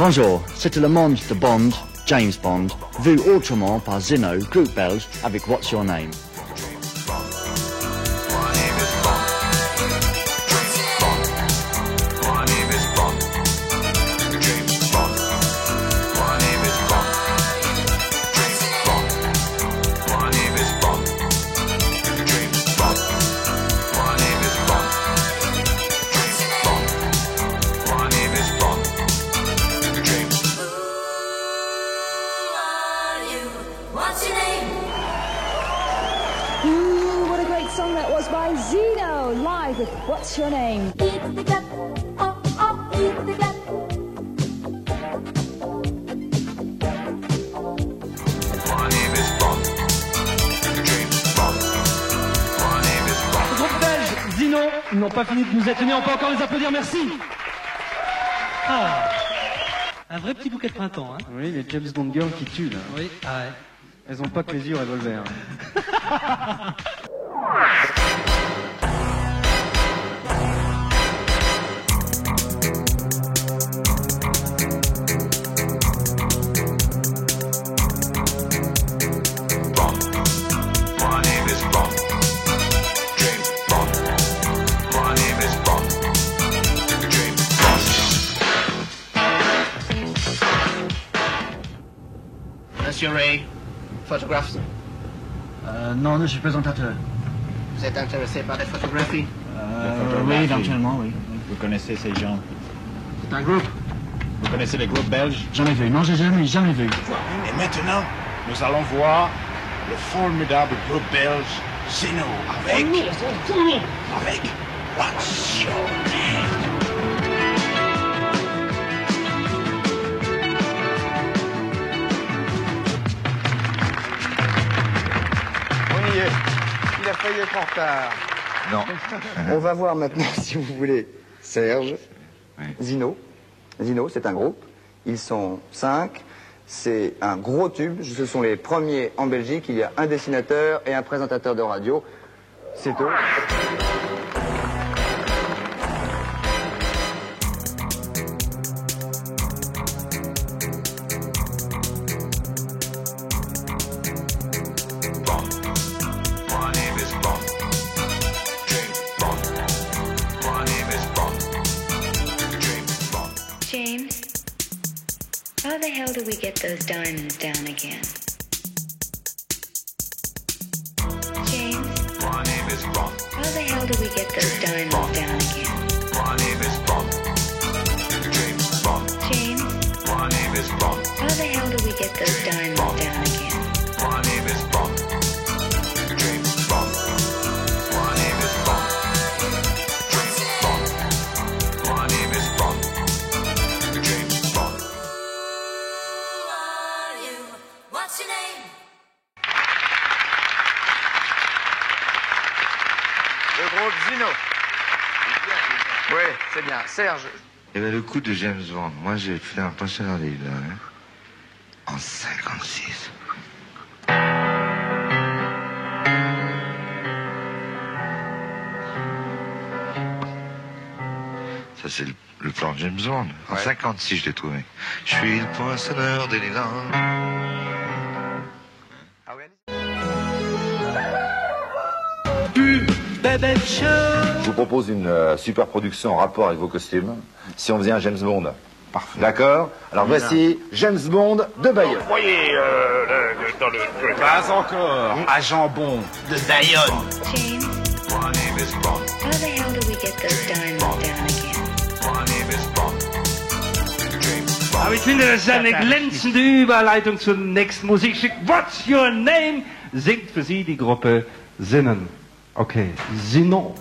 Bonjour, c'était le monde de Bond, James Bond, vu autrement par Zino, groupe belge, avec What's Your Name. What's your name? Eat the gap, oh, oh, eat the gap. My name is Bond. James Bond. My name is Bond. Le groupe belge, Zino, ils n'ont pas fini de nous étonner, on peut encore les applaudir, merci. Ah, un vrai petit bouquet de printemps, hein. Oui, les James Bond girls qui tuent, là. Oui, ah ouais. Elles ont pas que les yeux revolver. Monsieur Ray, photographe. Non, je suis présentateur. Vous êtes intéressé par les photographies? Oui, éventuellement, oui. Vous connaissez ces gens? C'est un groupe. Vous connaissez les groupes belges? Jamais vu, non, j'ai jamais vu. Et maintenant, nous allons voir le formidable groupe belge Zino avec What's Your Name? Il a failli être en retard. Non. On va voir maintenant, si vous voulez, Serge, oui. Zino. Zino, c'est un groupe. Ils sont 5. C'est un gros tube. Ce sont les premiers en Belgique. Il y a un dessinateur et un présentateur de radio. C'est eux. How the hell do we get those diamonds down again? James? My name is Bond. How the hell do we get those diamonds down again? My name is Bond. James Bond. James? My name is Bond. How the hell do we get those diamonds down again? My name is Bond. James Bond. My name is Bond. James Bond. My name is Bond. James Bond. What's your name? Le groupe Zino. Oui, c'est bien. Serge. Eh bien, le coup de James Bond, moi j'ai fait un pensionnat des là, hein, en 56. Ça, c'est le plan de James Bond. En 56, je l'ai trouvé. Je suis le poinçonneur des lilas. Ah oui, Je vous propose une super production en rapport avec vos costumes. Si on faisait un James Bond. Parfait. D'accord? Alors voici James Bond de Bayonne. Vous voyez, dans le... Pas encore. Agent Bond. De Bayonne. James? My name is Bond. How the hell do we get those diamonds down again? My name is Bond. James Bond. Aber ich finde, das ist eine glänzende Überleitung zum nächsten Musikstück. What's Your Name? Singt für Sie die Gruppe Sinnen. Okay, Zino.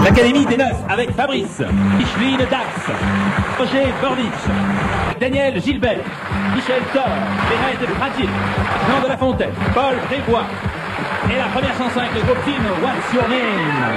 L'Académie des 9 avec Fabrice, Micheline Dax, Roger Bordich, Daniel Gilbert, Michel Thor, Bénède Pradier, Jean de La Fontaine, Paul Grégoire. Et la première chanson avec le groupe Team What's Your Name?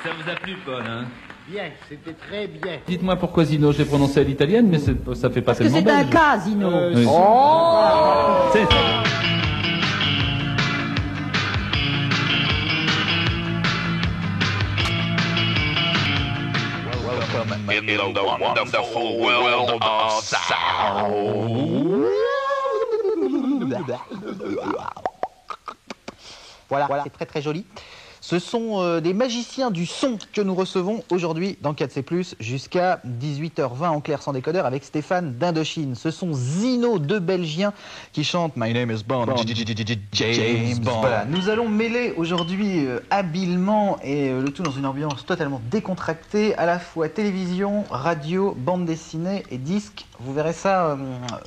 Ça vous a plu, Paul, hein? Bien, c'était très bien. Dites-moi pourquoi Zino, je l'ai prononcé à l'italienne, mais ça fait pas Parce que tellement c'est un belge. casino. Oui. Oh C'est ça. In the wonderful world of sound. Voilà, c'est très très joli. Ce sont des magiciens du son que nous recevons aujourd'hui dans 4C+, jusqu'à 18h20 en clair sans décodeur avec Stéphane d'Indochine. Ce sont Zino, deux Belgiens qui chantent My name is Bond, James Bond. Voilà, nous allons mêler aujourd'hui habilement et le tout dans une ambiance totalement décontractée, à la fois télévision, radio, bande dessinée et disque. Vous verrez ça,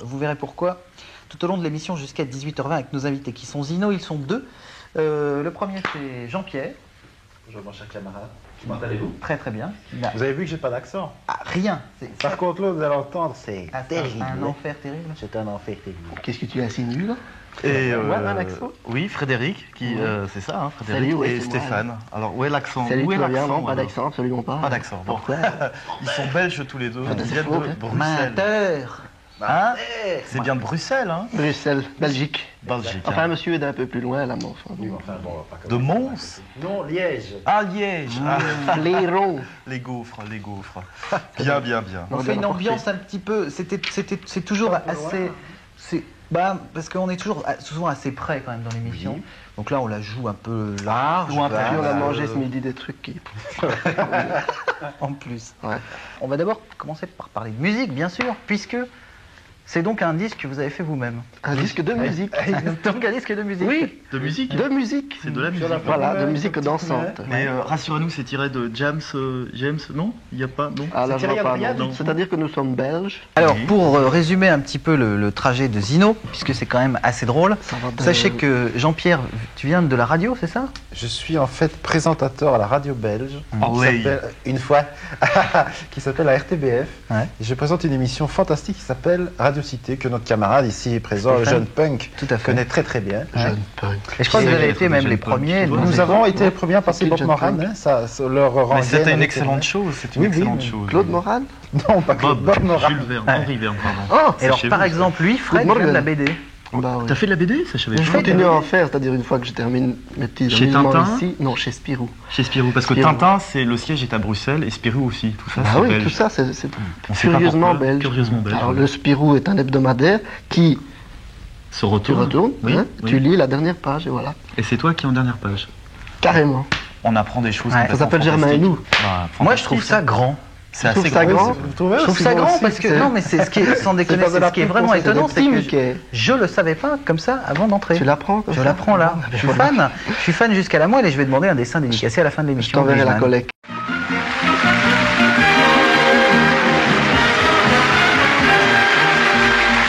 vous verrez pourquoi tout au long de l'émission jusqu'à 18h20 avec nos invités qui sont Zino, ils sont deux. Le premier c'est Jean-Pierre. Bonjour mon cher camarade. Comment allez-vous? Très très bien. Vous avez vu que j'ai pas d'accent? Ah, rien. Par contre là, vous allez entendre, c'est terrible. Un enfer terrible. C'est un enfer terrible. Qu'est-ce que tu insinues là? Et un accent? oui, Frédéric, qui, c'est ça, hein, Frédéric. Salut, ouais, et c'est Stéphane. moi. Alors, où est l'accent? Salut, Où est tout va bien? l'accent? Non, pas d'accent, absolument pas. Pas d'accent. Bon. Pourquoi? Ils sont belges tous les deux. Ah, Ils c'est viennent faux, de hein. Bruxelles. Menteur. Hein? C'est bien de Bruxelles, hein? Bruxelles, Belgique. Belgique. Enfin, monsieur est d'un peu plus loin là, mais enfin. Oui, enfin, bon, pas comme de Mons? Non, Liège. Ah, Liège. Ah. L'Hérault. Les gaufres, les gaufres. Bien, bien, bien. On fait une ambiance un petit peu. C'est toujours assez. Parce qu'on est toujours souvent assez près quand même dans l'émission. Oui. Donc là, on la joue un peu large. Puis on a mangé ce midi des trucs qui. En plus. Ouais. On va d'abord commencer par parler de musique, bien sûr, puisque c'est donc un disque que vous avez fait vous-même. Un disque de musique. Donc un disque de musique. Oui, de musique. De musique. C'est de la musique. Voilà, de musique dansante. Mais rassurez-nous, c'est tiré de James, non? Il n'y a pas, non? Ah là, je vois pas, non. C'est-à-dire que nous sommes belges. Alors, pour résumer un petit peu le trajet de Zino, puisque c'est quand même assez drôle, sachez que Jean-Pierre, tu viens de la radio, c'est ça? Je suis en fait présentateur à la radio belge, une fois, qui s'appelle la RTBF. Ouais. Et je présente une émission fantastique qui s'appelle Radio Cité, que notre camarade ici présent, Jeune Punk, connaît très très bien. Jeune Punk. Et je crois que vous avez été même les premiers. Nous avons été les premiers à passer Bob Moran, hein, ça leur rend. Mais c'était une excellente chose. C'est une excellente chose. Claude Moran? Non, pas Claude, Bob Moran. Jules Verne, Henri Verne, pardon. Et alors, par exemple, lui, Fred, vient de la BD. Bah, oui. T'as fait de la BD? Ça, je savais pas. Je continue à en faire, c'est-à-dire une fois que je termine mes petits chez Tintin ici. Non, chez Spirou. Chez Spirou, parce que Tintin, c'est le siège est à Bruxelles et Spirou aussi. Tout ça, bah c'est oui, belge. tout ça, c'est curieusement belge. Curieusement belge. Alors, le Spirou est un hebdomadaire qui se retourne. Tu retournes, oui, hein, oui. Tu lis la dernière page et voilà. Et c'est toi qui es en dernière page. Carrément. On apprend des choses. Ça s'appelle Germain et nous. Bah, moi, je trouve ça grand. C'est assez grand. Je trouve ça grand parce que non, mais c'est ce qui est sans déconner, c'est ce qui est vraiment étonnant, c'est que je le savais pas comme ça avant d'entrer. Tu l'apprends? Je l'apprends là. Je suis fan jusqu'à la moelle et je vais demander un dessin dédicacé à la fin de l'émission. Je t'enverrai la collecte.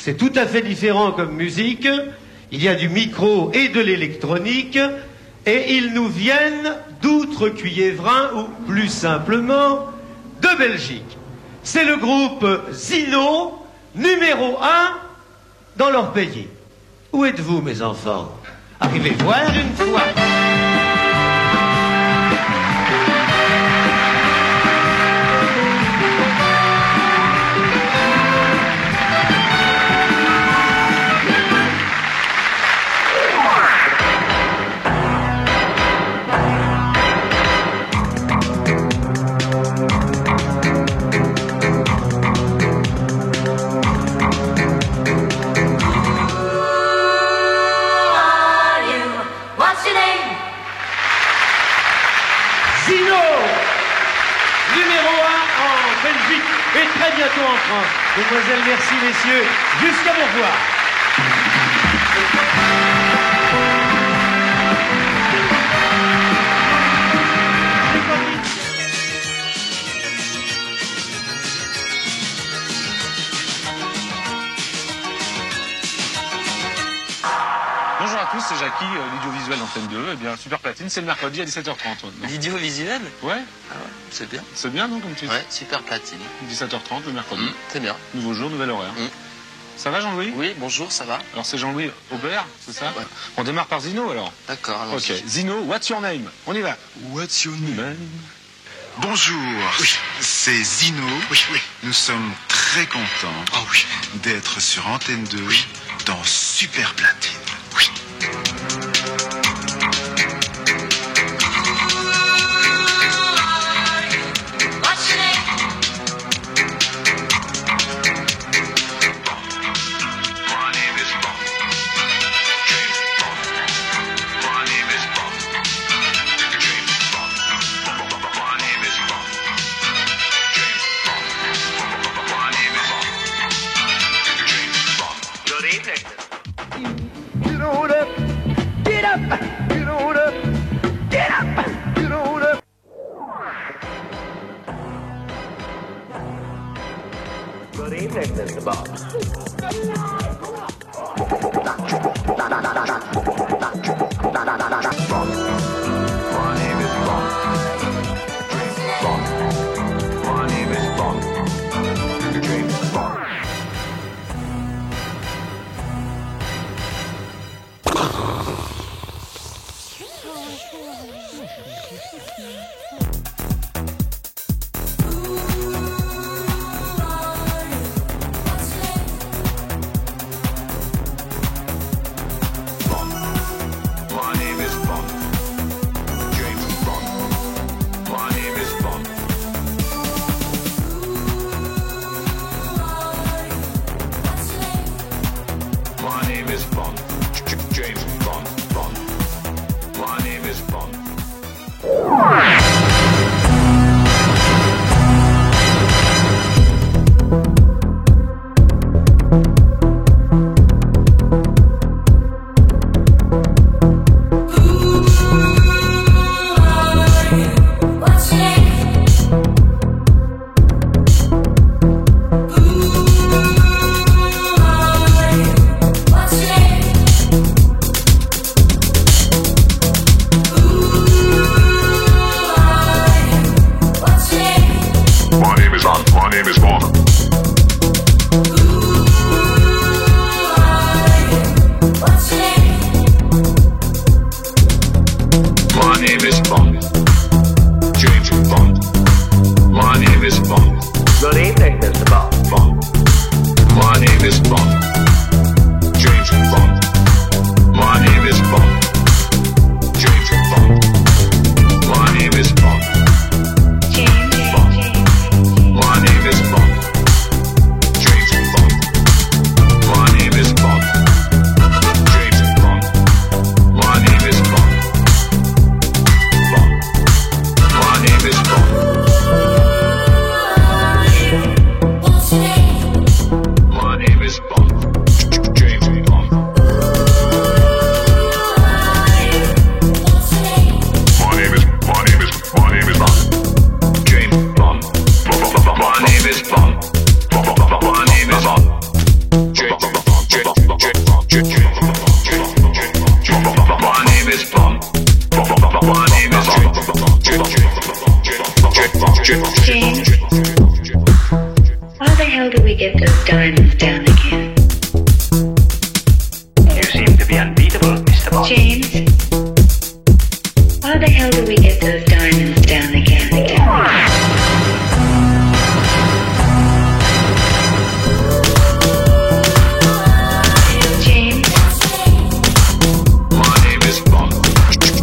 C'est tout à fait différent comme musique. Il y a du micro et de l'électronique. Et ils nous viennent d'Outre-Cuillevrin, ou plus simplement, de Belgique. C'est le groupe Zino, numéro 1 dans leur pays. Où êtes-vous, mes enfants? Arrivez voir une fois. Et très bientôt en France. Mesdemoiselles, merci messieurs. Jusqu'à au revoir. Bonjour à tous, c'est Jackie, l'audiovisuel d'Antenne 2. Eh bien, Super Platine, c'est le mercredi à 17h30. L'audiovisuel? Ouais. Ah ouais, c'est bien. C'est bien, non, comme tu dis? Ouais, Super Platine. 17h30 le mercredi. C'est bien. Nouveau jour, nouvel horaire. Ça va, Jean-Louis? Oui, bonjour, ça va. Alors, c'est Jean-Louis Aubert, c'est ça? Ouais. On démarre par Zino, alors? D'accord, alors. Ok. Zino, what's your name? On y va. What's your name? Bonjour, c'est Zino. Nous sommes très contents d'être sur Antenne 2 dans Super Platine. What's your name? My name is Bond. James Bond. My name is Bond. James Bond. My name is Bond. James Bond. My name is Bond. James Bond. Good evening. Get on up. Get up. Get on up. Get up. Get on up. Good evening, Mr. Bond. My name is Bond. James Bond. My name is Bond. James Bond. My name is Bond. James Bond. My name is Bond. My name is Bond. James Bond. Bond. My name is Bond. What's your name? What's your name? What's your name? My name is Bond. My name is Bond. What's your name? My name is Bond. James Bond. My name is Bond. Good evening, Mr. Bond. Bond. My name is Bond. James Bond. My name is Bond. James Bond. My name is Bond. James Bond. My name is Bond. James Bond. My name is Bond. James Bond. My name is Bond. Bond. My name is Bond. What's your name? My name is Bond. James Bond. What's your name? My name is Bond. James Bond. My name is Bond. My name is Bond. James My name is Bond. My name is James, how the hell do we get those diamonds down again? You seem to be unbeatable, Mr. Bond. James, how the hell do we get those diamonds down again? James, My name is Bond.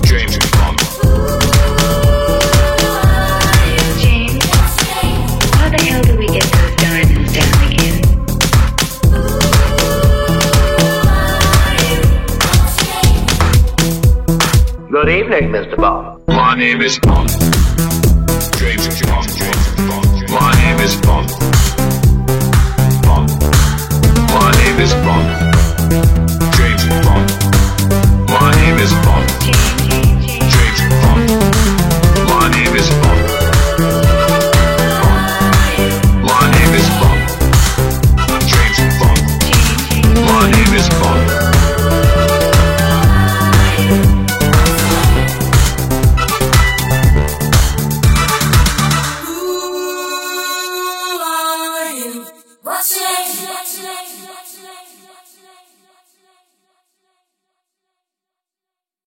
James Bond. James, how the hell do we get those diamonds down again? Good evening, Mr. Bond. My name is Bond. James Bond. My name is Bond. Bond. My name is Bond. James Bond. My name is Bond. James Bond. My name is Bond. My name is Bond. James Bond. My name is Bond. What's